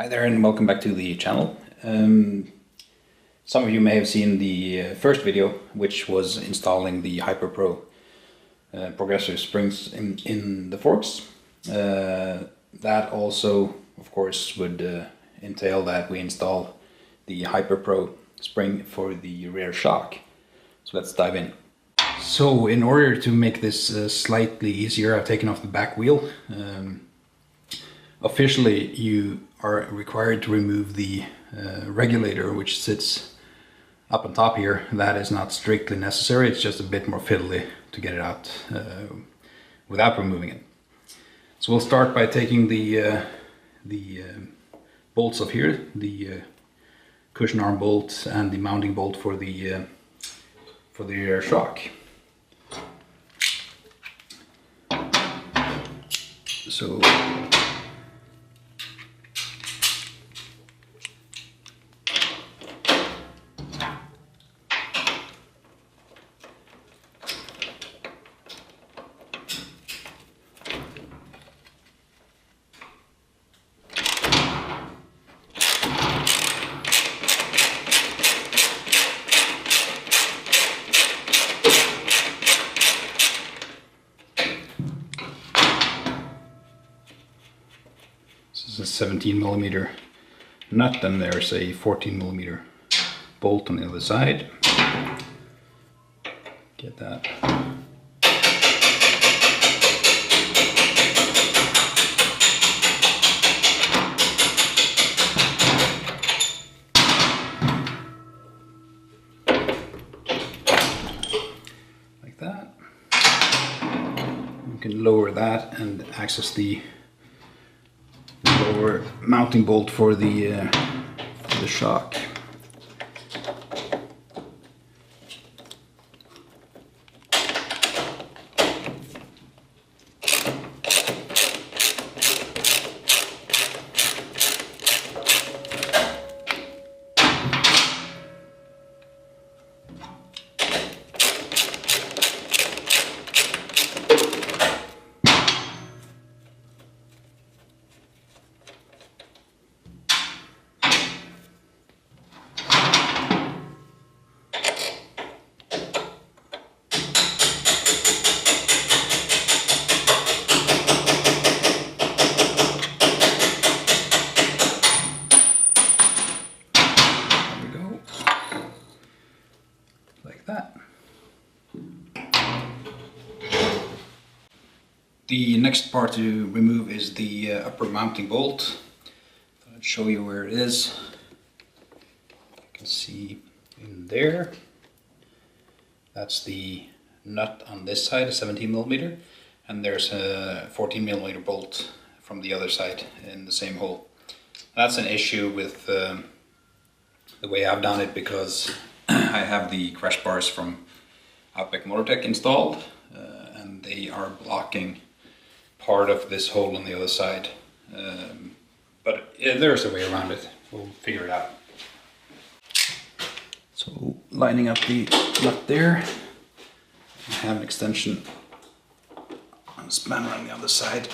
Hi there and welcome back to the channel. Some of you may have seen the first video, which was installing the Hyperpro progressive springs in the forks. That also, of course, would entail that we install the Hyperpro spring for the rear shock. So let's dive in. So in order to make this slightly easier, I've taken off the back wheel. Officially, you are required to remove the regulator, which sits up on top here. That is not strictly necessary, it's just a bit more fiddly to get it out without removing it. So we'll start by taking the bolts off here, the cushion arm bolt and the mounting bolt for the rear shock. So this is a 17mm nut, and there's a 14mm bolt on the other side. Get that. Like that. You can lower that and access the lower mounting bolt for the shock. The next part to remove is the upper mounting bolt. I'll show you where it is. You can see in there. That's the nut on this side, a 17mm, and there's a 14mm bolt from the other side in the same hole. That's an issue with the way I've done it, because I have the crash bars from Outback Motortech installed, and they are blocking part of this hole on the other side, but there's a way around it. We'll figure it out. So lining up the nut there, I have an extension on the spanner on the other side.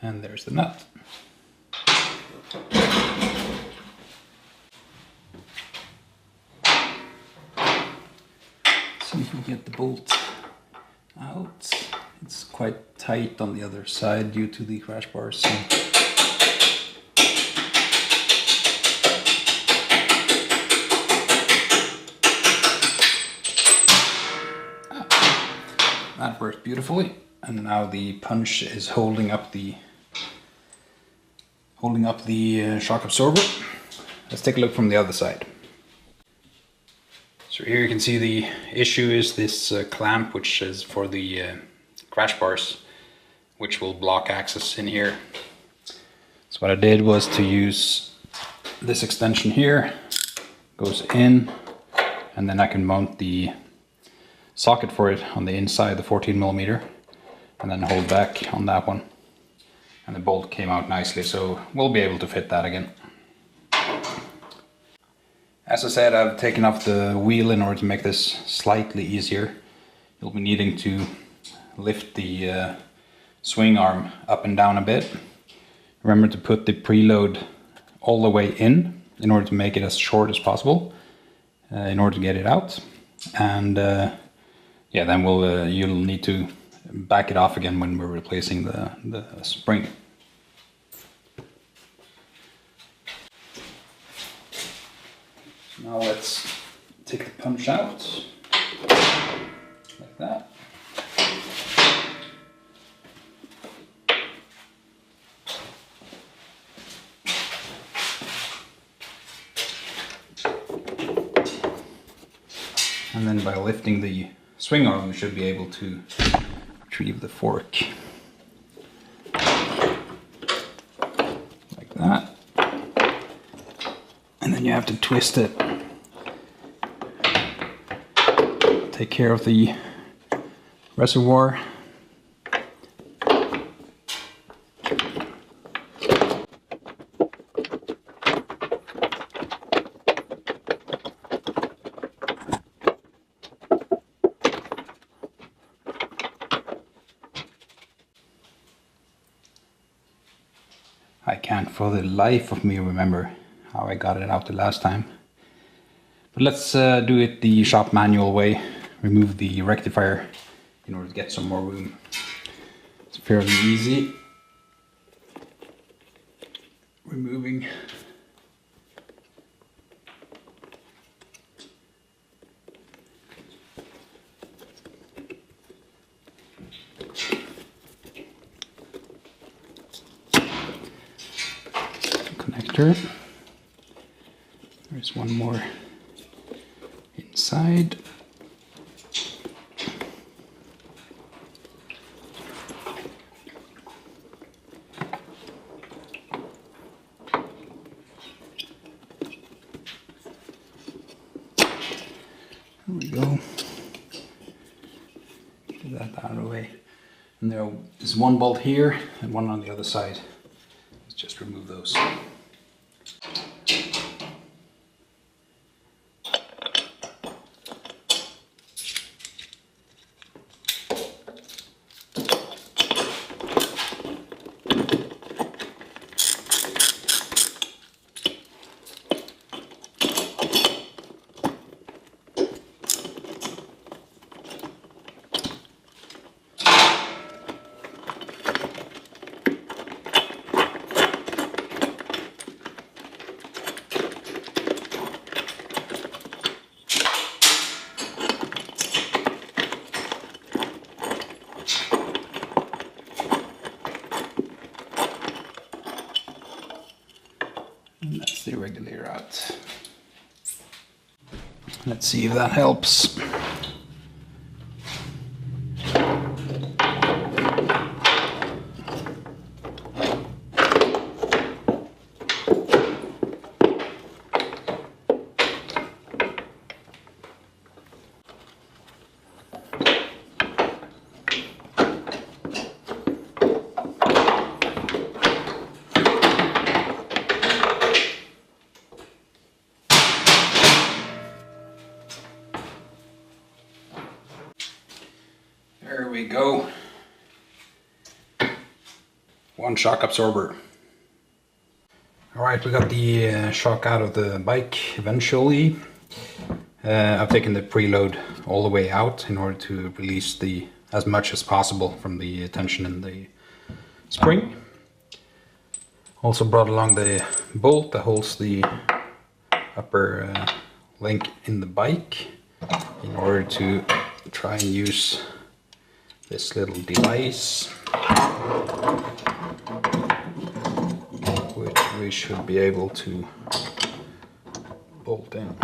And there's the nut. See if we get the bolt out. It's quite tight on the other side due to the crash bars. So that worked beautifully, and now the punch is holding up the shock absorber. Let's take a look from the other side. So here you can see the issue is this clamp, which is for the crash bars, which will block access in here. So what I did was to use this extension here goes in, and then I can mount the socket for it on the inside, the 14mm, and then hold back on that one. And the bolt came out nicely, so we'll be able to fit that again. As I said, I've taken off the wheel in order to make this slightly easier. You'll be needing to lift the swing arm up and down a bit. Remember to put the preload all the way in order to make it as short as possible, in order to get it out. And yeah, then you'll need to back it off again when we're replacing the spring. So now let's take the punch out, like that. And then by lifting the swing arm, we should be able to retrieve the fork. Like that. And then you have to twist it. Take care of the reservoir. I can't for the life of me remember how I got it out the last time. But let's do it the shop manual way. Remove the rectifier in order to get some more room. It's fairly easy. Removing connector. There's one more inside. There we go. Get that out of the way. And there is one bolt here and one on the other side. Let's just remove those. And that's the regulator out. Let's see if that helps. There we go. One shock absorber. Alright, we got the shock out of the bike eventually. I've taken the preload all the way out in order to release as much as possible from the tension in the spring. Also brought along the bolt that holds the upper link in the bike in order to try and use this little device, which we should be able to bolt in.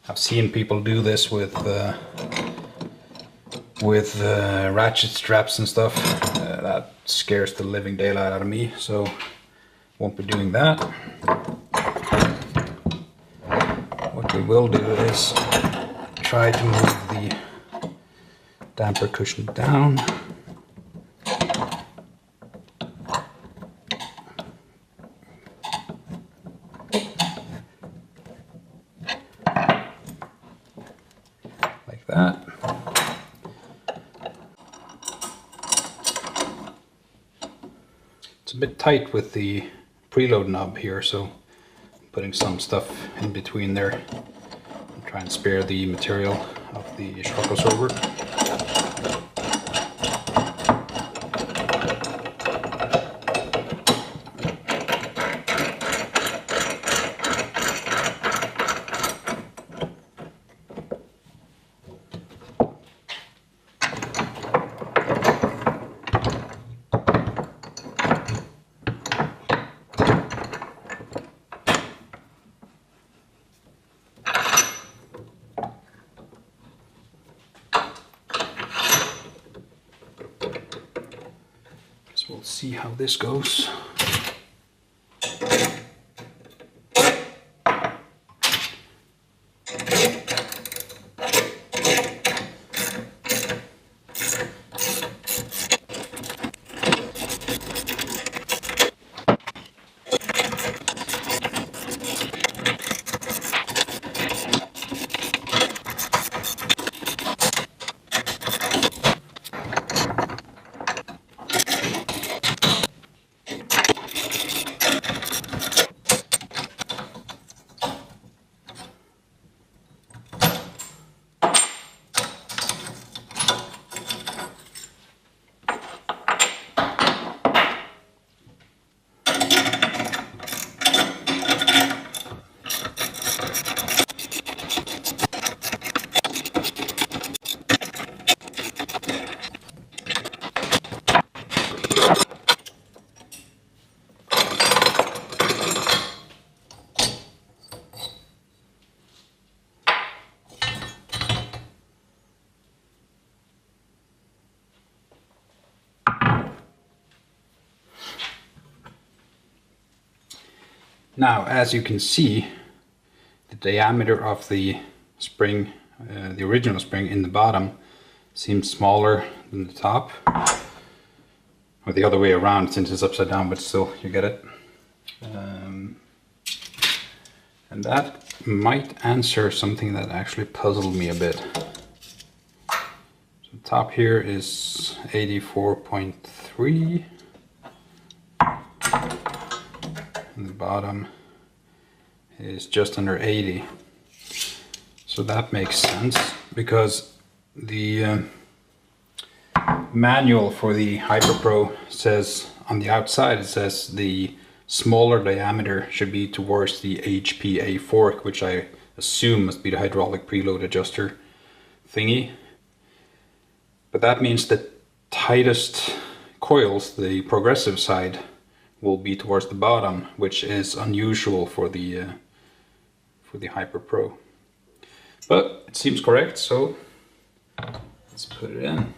I've seen people do this with ratchet straps and stuff. That scares the living daylight out of me, so won't be doing that. What we will do is try to move the damper cushion down. Like that. It's a bit tight with the preload knob here, so I'm putting some stuff in between there and try and spare the material of the shock absorber. We'll see how this goes. Now, as you can see, the diameter of the spring, the original spring in the bottom, seems smaller than the top, or the other way around since it's upside down, but still you get it. And that might answer something that actually puzzled me a bit. So the top here is 84.3. And the bottom is just under 80. So that makes sense because the manual for the Hyperpro says on the outside, it says the smaller diameter should be towards the HPA fork, which I assume must be the hydraulic preload adjuster thingy. But that means the tightest coils, the progressive side, will be towards the bottom, which is unusual for the Hyperpro. But it seems correct, so let's put it in.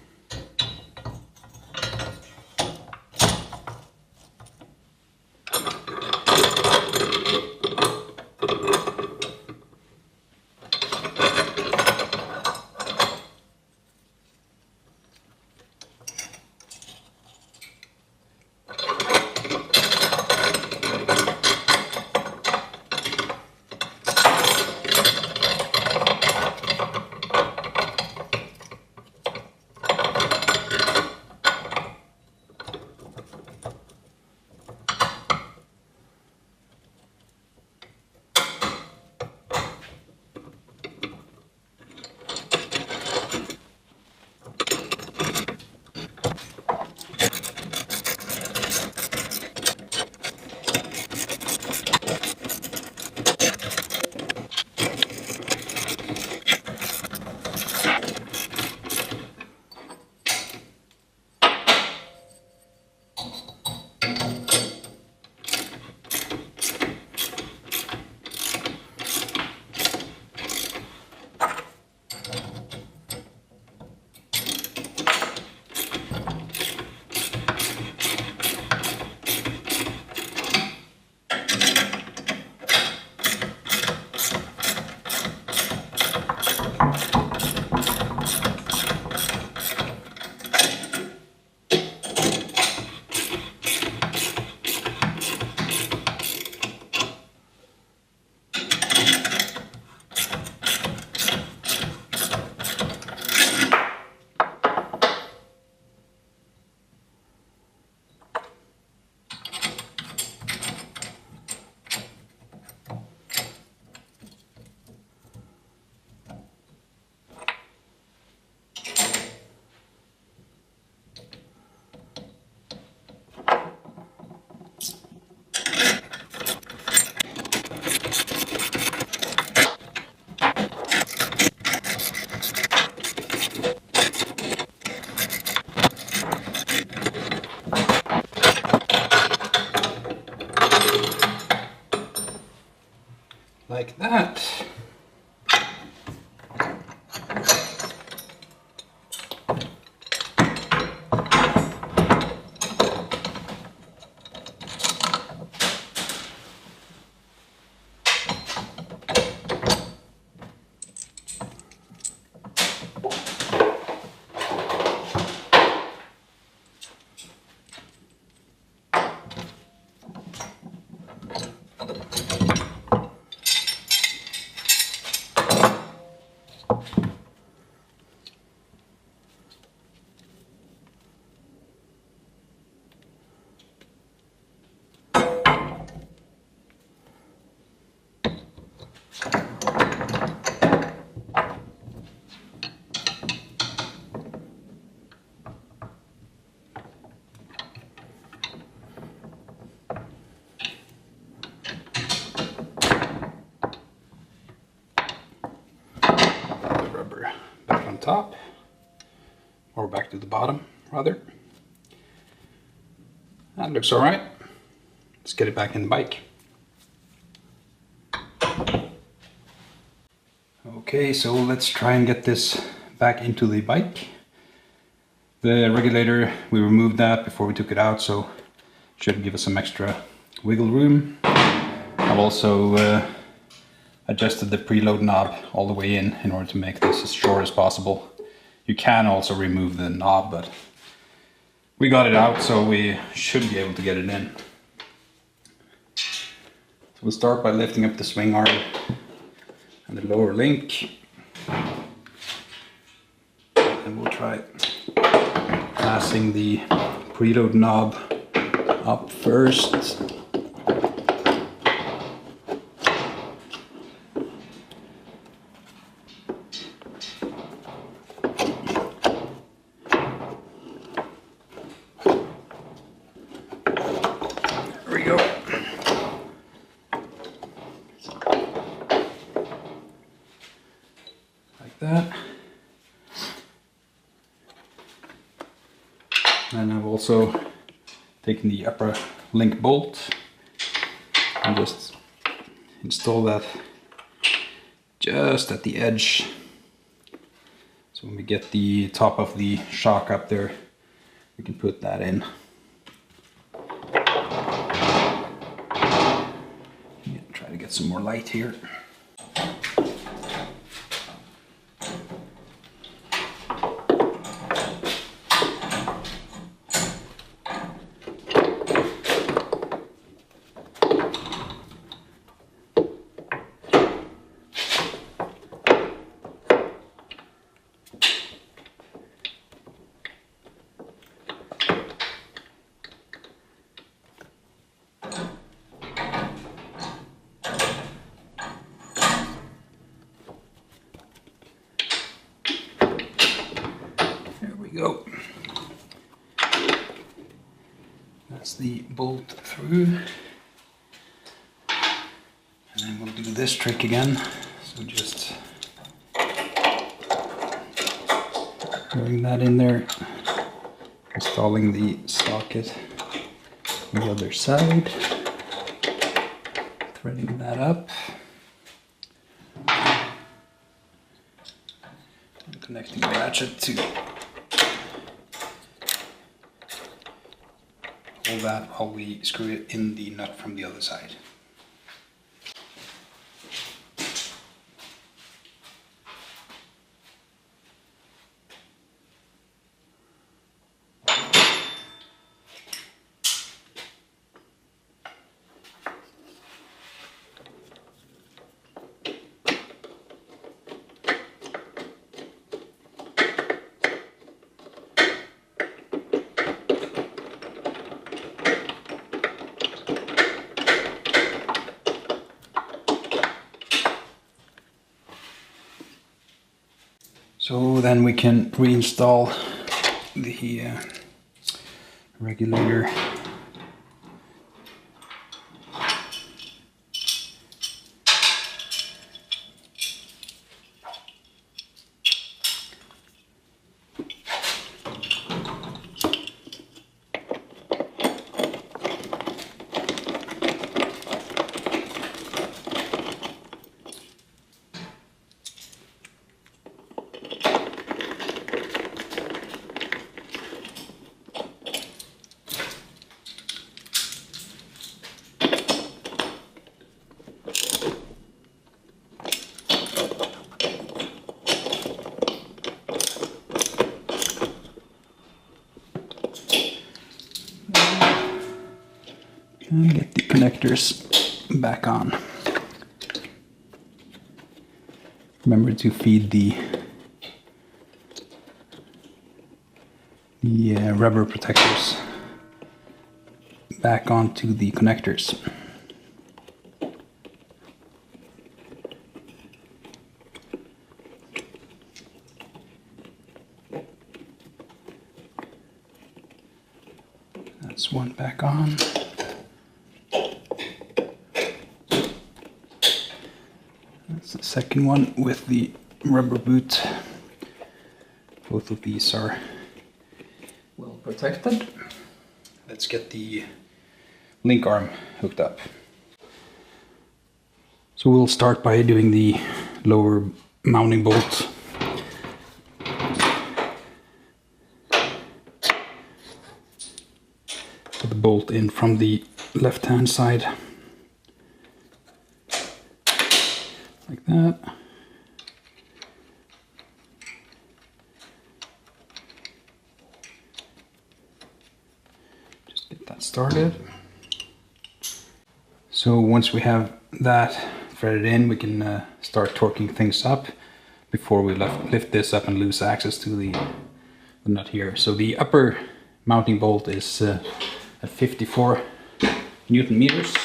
like that. Back on top, or back to the bottom rather. That looks all right. Let's get it back in the bike. Okay, so let's try and get this back into the bike. The regulator, we removed that before we took it out, so it should give us some extra wiggle room. I've also adjusted the preload knob all the way in order to make this as short as possible. You can also remove the knob, but we got it out, so we should be able to get it in. So we'll start by lifting up the swing arm and the lower link. And we'll try passing the preload knob up first. That. And I've also taken the upper link bolt and just install that just at the edge. So when we get the top of the shock up there, we can put that in. Try to get some more light here. Go. That's the bolt through, and then we'll do this trick again. So just putting that in there, installing the socket on the other side, threading that up, and connecting the ratchet to hold that while we screw it in the nut from the other side. So then we can reinstall the regulator. And get the connectors back on. Remember to feed the rubber protectors back onto the connectors. That's one back on. That's the second one with the rubber boot. Both of these are well protected. Let's get the link arm hooked up. So we'll start by doing the lower mounting bolt. Put the bolt in from the left hand side. Like that. Just get that started. So once we have that threaded in, we can start torquing things up before we lift this up and lose access to the nut here. So the upper mounting bolt is at 54 Newton meters.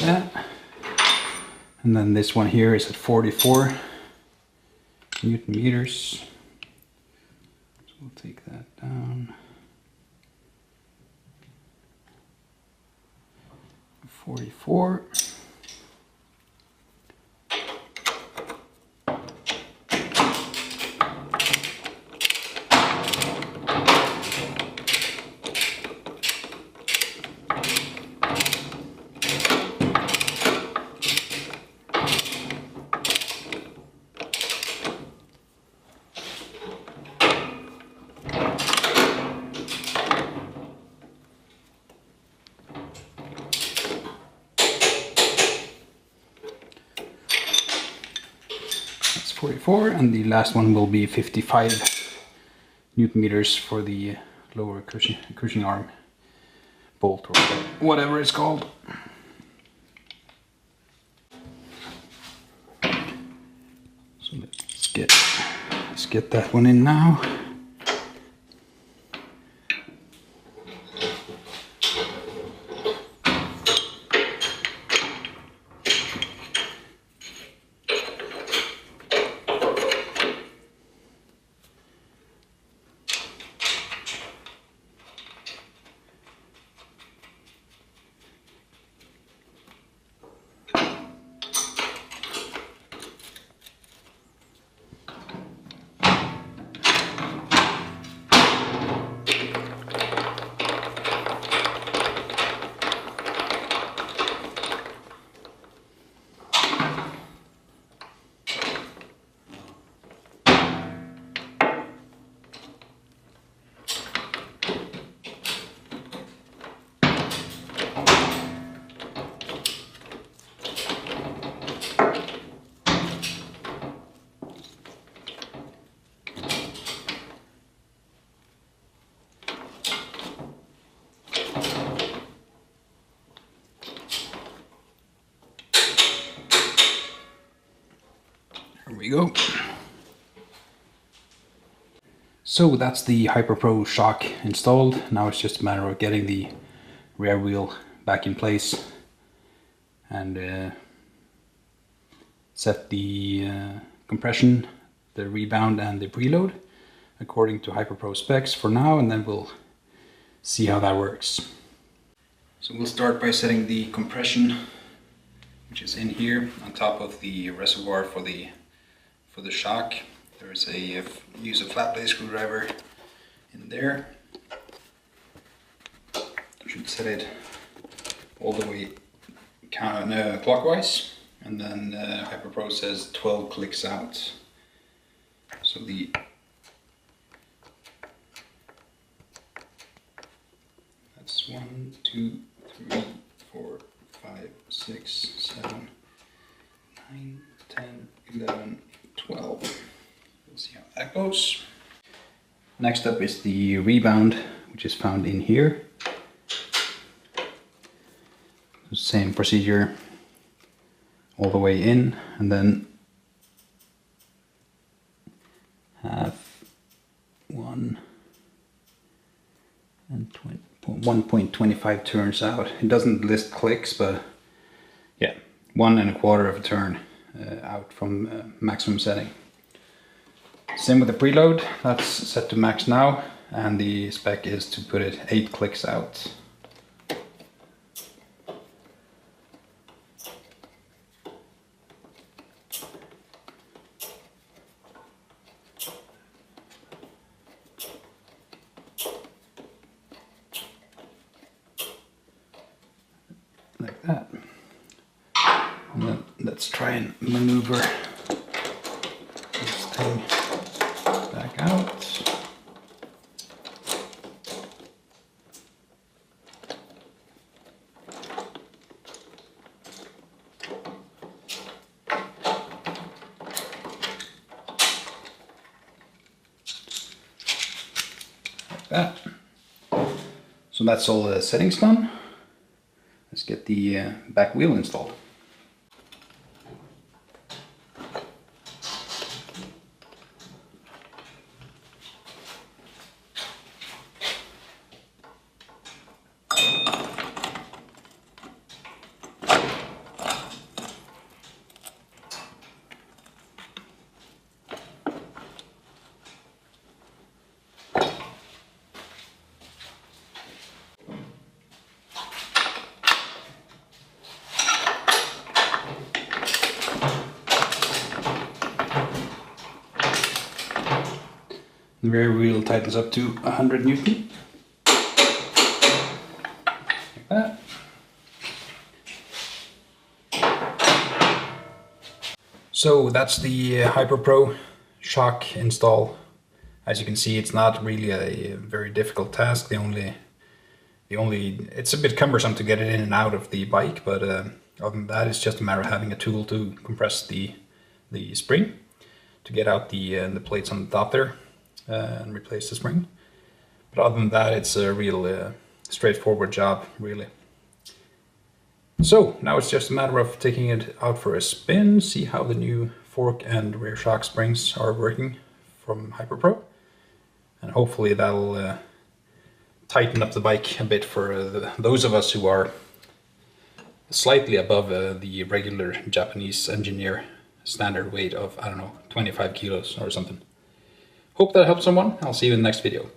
That. And then this one here is at 44 Newton meters. So we'll take that down. 44. That's 44, and the last one will be 55 Newton meters for the lower cushioning arm bolt, or whatever it's called. So let's get that one in now. There we go. So that's the Hyperpro shock installed. Now it's just a matter of getting the rear wheel back in place and set the compression, the rebound and the preload according to Hyperpro specs for now, and then we'll see how that works. So we'll start by setting the compression, which is in here on top of the reservoir for the shock. There's use a flat blade screwdriver in there. You should set it all the way clockwise. and then Hyperpro says 12 clicks out. So that's 1, 2, 3, 4, 5, 6, 7, 9, 10, 11, 12. We'll see how that goes. Next up is the rebound, which is found in here. Same procedure all the way in, and then half 1 and 1.25 turns out. It doesn't list clicks, but yeah, 1 1/4 of a turn out from maximum setting. Same with the preload, that's set to max now, and the spec is to put it 8 clicks out. Like that. And then let's try and maneuver this thing back out. Like that. So that's all the settings done. Let's get the back wheel installed. The rear wheel tightens up to 100 Newton. Like that. So that's the Hyperpro shock install. As you can see, it's not really a very difficult task. It's a bit cumbersome to get it in and out of the bike, but other than that, it's just a matter of having a tool to compress the spring to get out the plates on the top there. And replace the spring. But other than that, it's a real straightforward job, really. So now it's just a matter of taking it out for a spin, see how the new fork and rear shock springs are working from Hyperpro, and hopefully that'll tighten up the bike a bit for those of us who are slightly above the regular Japanese engineer standard weight of, I don't know, 25 kilos or something. Hope that helps someone. I'll see you in the next video.